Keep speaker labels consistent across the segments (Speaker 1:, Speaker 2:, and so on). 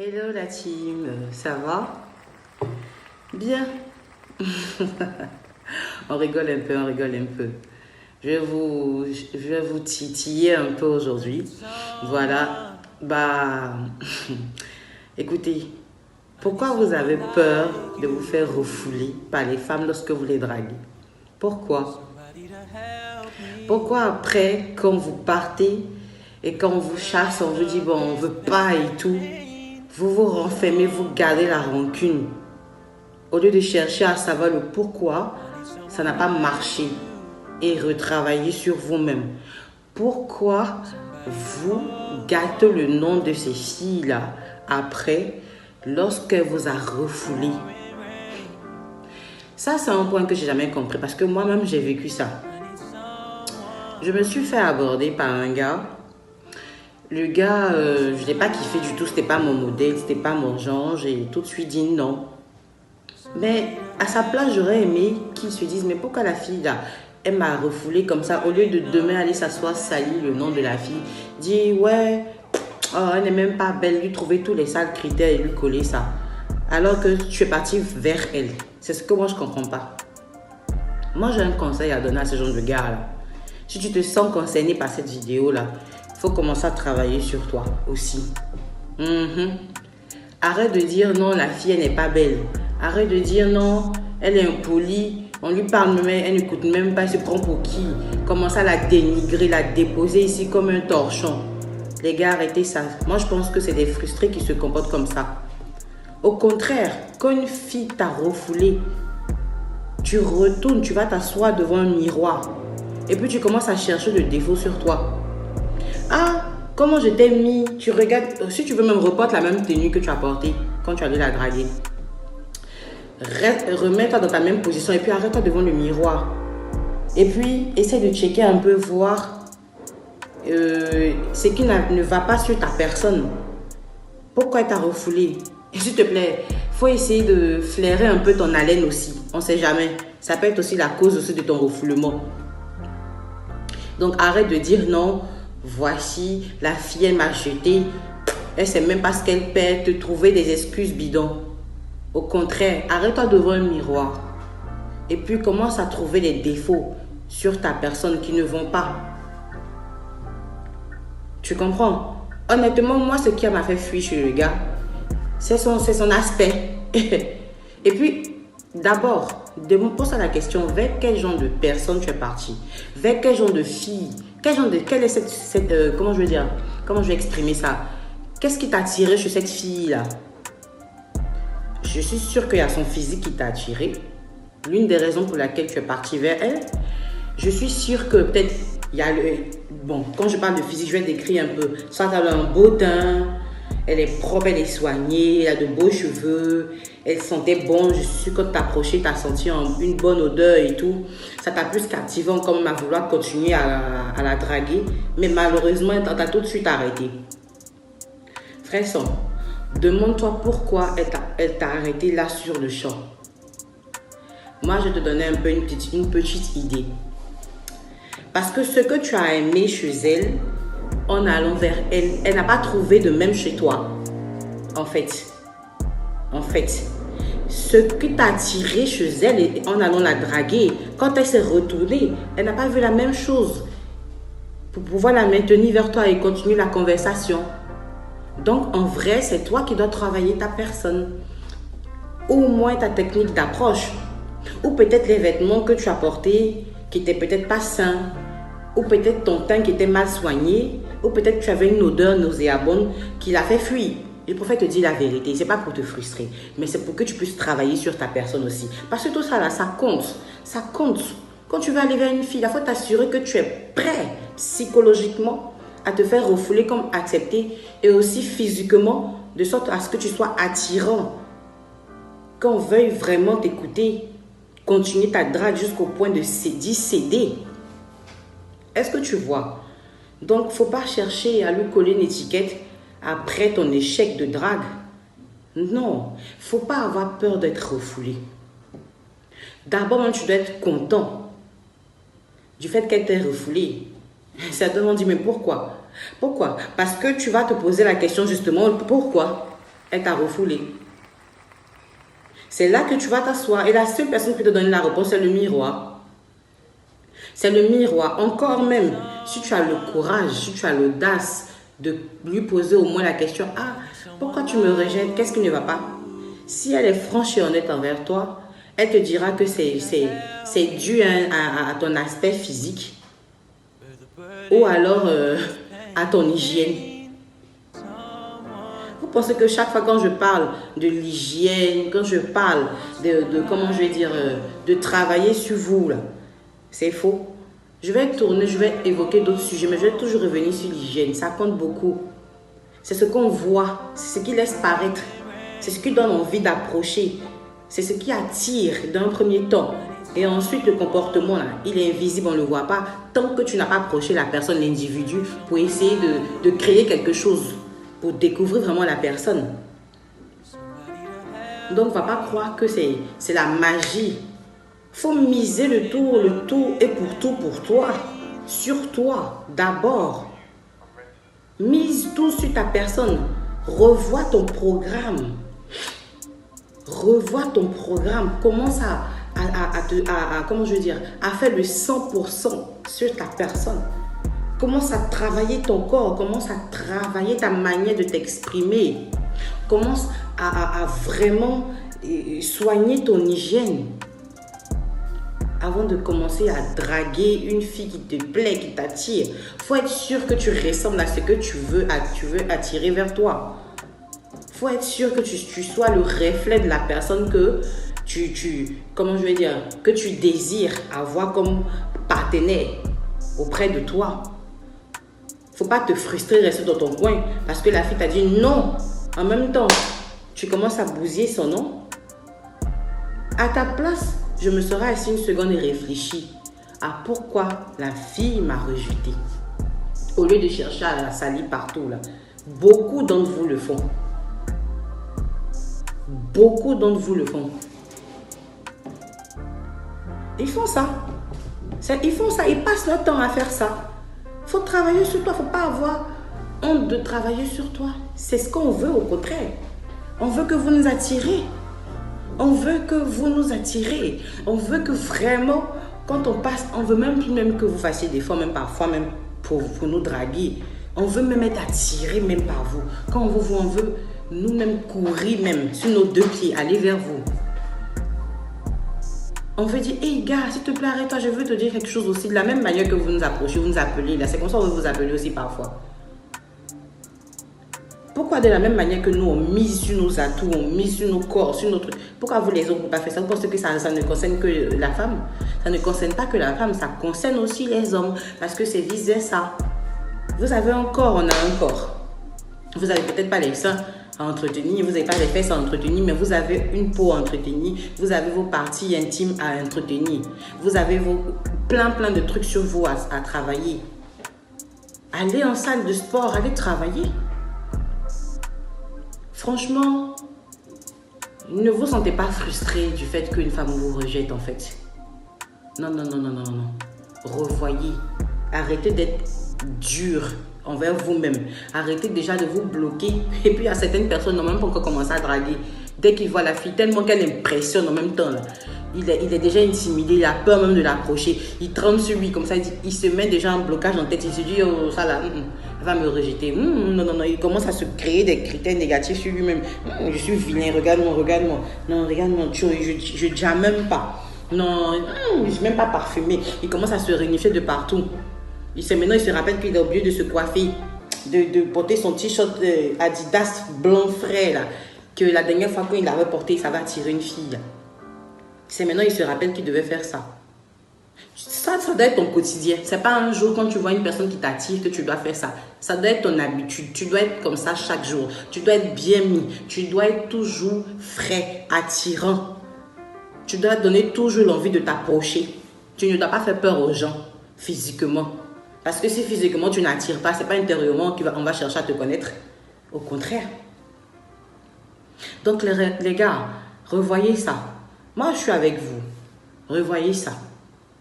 Speaker 1: Hello la team, ça va? Bien. On rigole un peu, on rigole un peu. Je vais vous titiller un peu aujourd'hui. Voilà. Bah, écoutez, pourquoi vous avez peur de vous faire refouler par les femmes lorsque vous les draguez? Pourquoi? Pourquoi après, quand vous partez et quand on vous chasse, on vous dit bon, on veut pas et tout, vous vous renfermez, vous gardez la rancune. Au lieu de chercher à savoir le pourquoi, ça n'a pas marché et retravailler sur vous-même. Pourquoi vous gâtez le nom de ces filles-là après, lorsqu'elle vous a refoulé? Ça, c'est un point que j'ai jamais compris parce que moi-même, j'ai vécu ça. Je me suis fait aborder par un gars. Le gars, je ne l'ai pas kiffé du tout, c'était pas mon modèle, c'était pas mon genre. J'ai tout de suite dit non. Mais à sa place, j'aurais aimé qu'il se dise, mais pourquoi la fille là, elle m'a refoulé comme ça, au lieu de demain aller s'asseoir, salir le nom de la fille, dire ouais, oh, elle n'est même pas belle, lui trouver tous les sales critères et lui coller ça. Alors que tu es parti vers elle. C'est ce que moi je comprends pas. Moi j'ai un conseil à donner à ce genre de gars là. Si tu te sens concerné par cette vidéo là, il faut commencer à travailler sur toi aussi. Arrête de dire non, la fille elle n'est pas belle. Arrête de dire non, elle est impolie. On lui parle mais elle n'écoute même pas, elle se prend pour qui? Commence à la dénigrer, la déposer ici comme un torchon. Les gars, arrêtez ça. Moi je pense que c'est des frustrés qui se comportent comme ça. Au contraire, quand une fille t'a refoulé, tu retournes, tu vas t'asseoir devant un miroir. Et puis tu commences à chercher le défaut sur toi. Ah, comment je t'ai mis? Tu regardes, si tu veux même reporte la même tenue que tu as portée quand tu allais la draguer. Remets-toi dans ta même position et puis arrête-toi devant le miroir. Et puis, essaie de checker un peu, voir ce qui ne va pas sur ta personne. Pourquoi elle t'a refoulé? Et s'il te plaît, faut essayer de flairer un peu ton haleine aussi. On ne sait jamais. Ça peut être aussi la cause aussi de ton refoulement. Donc arrête de dire non, voici, la fille elle m'a jeté. Elle ne sait même pas ce qu'elle perd, te trouver des excuses bidons. Au contraire, arrête-toi devant un miroir. Et puis commence à trouver des défauts sur ta personne qui ne vont pas. Tu comprends? Honnêtement, moi, ce qui m'a fait fuir chez le gars, c'est son aspect. Et puis, d'abord, pose-toi la question, vers quel genre de personne tu es parti? Vers quel genre de fille? Quelle est cette comment je veux dire? Comment je vais exprimer ça? Qu'est-ce qui t'a attiré chez cette fille-là? Je suis sûre qu'il y a son physique qui t'a attiré. L'une des raisons pour laquelle tu es parti vers elle. Je suis sûre que peut-être il y a le... Bon, quand je parle de physique, je vais décrire un peu. Soit elle a un beau teint, elle est propre, elle est soignée, elle a de beaux cheveux, elle sentait bon. Je suis sûre que quand t'approchais, t'as senti une bonne odeur et tout. Ça t'a plus captivé comme à vouloir continuer à la draguer. Mais malheureusement, t'as tout de suite arrêté. Frère son, demande-toi pourquoi elle t'a arrêté là sur le champ. Moi, je te donnais un peu une petite idée. Parce que ce que tu as aimé chez elle, en allant vers elle, elle n'a pas trouvé de même chez toi. En fait, ce qui t'a attiré chez elle en allant la draguer, quand elle s'est retournée, elle n'a pas vu la même chose pour pouvoir la maintenir vers toi et continuer la conversation. Donc, en vrai, c'est toi qui dois travailler ta personne. Ou au moins ta technique d'approche. Ou peut-être les vêtements que tu as portés qui n'étaient peut-être pas sains. Ou peut-être ton teint qui était mal soigné. Ou peut-être tu avais une odeur nauséabonde qui l'a fait fuir. Je préfère te dire la vérité. Ce n'est pas pour te frustrer. Mais c'est pour que tu puisses travailler sur ta personne aussi. Parce que tout ça là, ça compte. Ça compte. Quand tu vas aller vers une fille, il faut t'assurer que tu es prêt psychologiquement à te faire refouler comme accepté et aussi physiquement de sorte à ce que tu sois attirant. Qu'on veuille vraiment t'écouter, continuer ta drague jusqu'au point de céder. Est-ce que tu vois? Donc, il ne faut pas chercher à lui coller une étiquette après ton échec de drague. Non, il ne faut pas avoir peur d'être refoulé. D'abord, tu dois être content du fait qu'elle t'ait refoulé. Certainement dit, mais pourquoi? Pourquoi? Parce que tu vas te poser la question justement, pourquoi? Elle t'a refoulé. C'est là que tu vas t'asseoir et la seule personne qui te donne la réponse, c'est le miroir. C'est le miroir. Encore même, si tu as le courage, si tu as l'audace de lui poser au moins la question, ah, pourquoi tu me rejettes? Qu'est-ce qui ne va pas? Si elle est franche et honnête envers toi, elle te dira que c'est dû à ton aspect physique ou alors à ton hygiène. Vous pensez que chaque fois quand je parle de l'hygiène, quand je parle de comment je vais dire, de travailler sur vous, là, c'est faux. Je vais tourner, je vais évoquer d'autres sujets, mais je vais toujours revenir sur l'hygiène. Ça compte beaucoup. C'est ce qu'on voit, c'est ce qui laisse paraître, c'est ce qui donne envie d'approcher, c'est ce qui attire d'un premier temps. Et ensuite, le comportement, là, il est invisible, on ne le voit pas, tant que tu n'as pas approché la personne, l'individu, pour essayer de créer quelque chose, pour découvrir vraiment la personne. Donc, on ne va pas croire que c'est la magie. Il faut miser le tout et pour toi, sur toi, d'abord. Mise tout sur ta personne. Revois ton programme. Revois ton programme. Commence comment je veux dire, à faire le 100% sur ta personne. Commence à travailler ton corps. Commence à travailler ta manière de t'exprimer. Commence à vraiment soigner ton hygiène. Avant de commencer à draguer une fille qui te plaît, qui t'attire, il faut être sûr que tu ressembles à ce que tu veux attirer vers toi. Il faut être sûr que tu sois le reflet de la personne que comment je vais dire, que tu désires avoir comme partenaire auprès de toi. Il ne faut pas te frustrer, rester dans ton coin parce que la fille t'a dit non. En même temps, tu commences à bousiller son nom. À ta place, je me serais assis une seconde et réfléchi à pourquoi la fille m'a rejeté. Au lieu de chercher à la salir partout, là, beaucoup d'entre vous le font. Beaucoup d'entre vous le font. Ils font ça. Ils font ça. Ils passent leur temps à faire ça. Il faut travailler sur toi. Il ne faut pas avoir honte de travailler sur toi. C'est ce qu'on veut au contraire. On veut que vous nous attirez. On veut que vous nous attirez. On veut que vraiment, quand on passe, on veut même que vous fassiez des fois, même parfois, même pour nous draguer. On veut même être attiré même par vous. Quand on vous voit, on veut nous-mêmes courir même sur nos deux pieds, aller vers vous. On veut dire, hey gars, s'il te plaît, arrête-toi, je veux te dire quelque chose aussi. De la même manière que vous nous approchez, vous nous appelez. Là, c'est comme ça qu'on veut vous appeler aussi parfois. Pourquoi de la même manière que nous, on mise sur nos atouts, on mise sur nos corps, sur nos trucs, pourquoi vous les autres ne pouvez pas faire ça? Vous pensez que ça ne concerne que la femme? Ça ne concerne pas que la femme, ça concerne aussi les hommes, parce que c'est vice-versa. Vous avez un corps, on a un corps. Vous n'avez peut-être pas les seins à entretenir, vous n'avez pas les fesses à entretenir, mais vous avez une peau à entretenir, vous avez vos parties intimes à entretenir, vous avez plein de trucs sur vous à travailler. Allez en salle de sport, allez travailler. Franchement, ne vous sentez pas frustré du fait qu'une femme vous rejette en fait. Non. Revoyez. Arrêtez d'être dur envers vous-même. Arrêtez déjà de vous bloquer. Et puis, il y a certaines personnes qui n'ont même pas encore commencé à draguer. Dès qu'ils voient la fille, tellement qu'elle impressionne en même temps, là, il est déjà intimidé, il a peur même de l'approcher. Il tremble sur lui, comme ça, il se met déjà en blocage en tête. Il se dit, oh, ça là, elle va me rejeter. Non. Il commence à se créer des critères négatifs sur lui-même. Je suis vilain, regarde-moi. Non, regarde-moi, je jamme même pas. Non, je ne suis même pas parfumé. Il commence à se réunifier de partout. Maintenant, il se rappelle qu'il a oublié de se coiffer, de porter son t-shirt Adidas blanc frais, là, que la dernière fois qu'il l'avait porté, ça va attirer une fille. Maintenant, il se rappelle qu'il devait faire ça. Ça doit être ton quotidien. C'est pas un jour quand tu vois une personne qui t'attire que tu dois faire ça. Ça doit être ton habitude. Tu dois être comme ça chaque jour. Tu dois être bien mis. Tu dois être toujours frais, attirant. Tu dois donner toujours l'envie de t'approcher. Tu ne dois pas faire peur aux gens physiquement. Parce que si physiquement tu n'attires pas, ce n'est pas intérieurement qu'on va chercher à te connaître. Au contraire. Donc les gars, revoyez ça. Moi, je suis avec vous. Revoyez ça.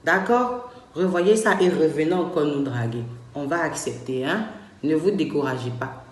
Speaker 1: D'accord? Revoyez ça et revenez encore nous draguer. On va accepter, hein? Ne vous découragez pas.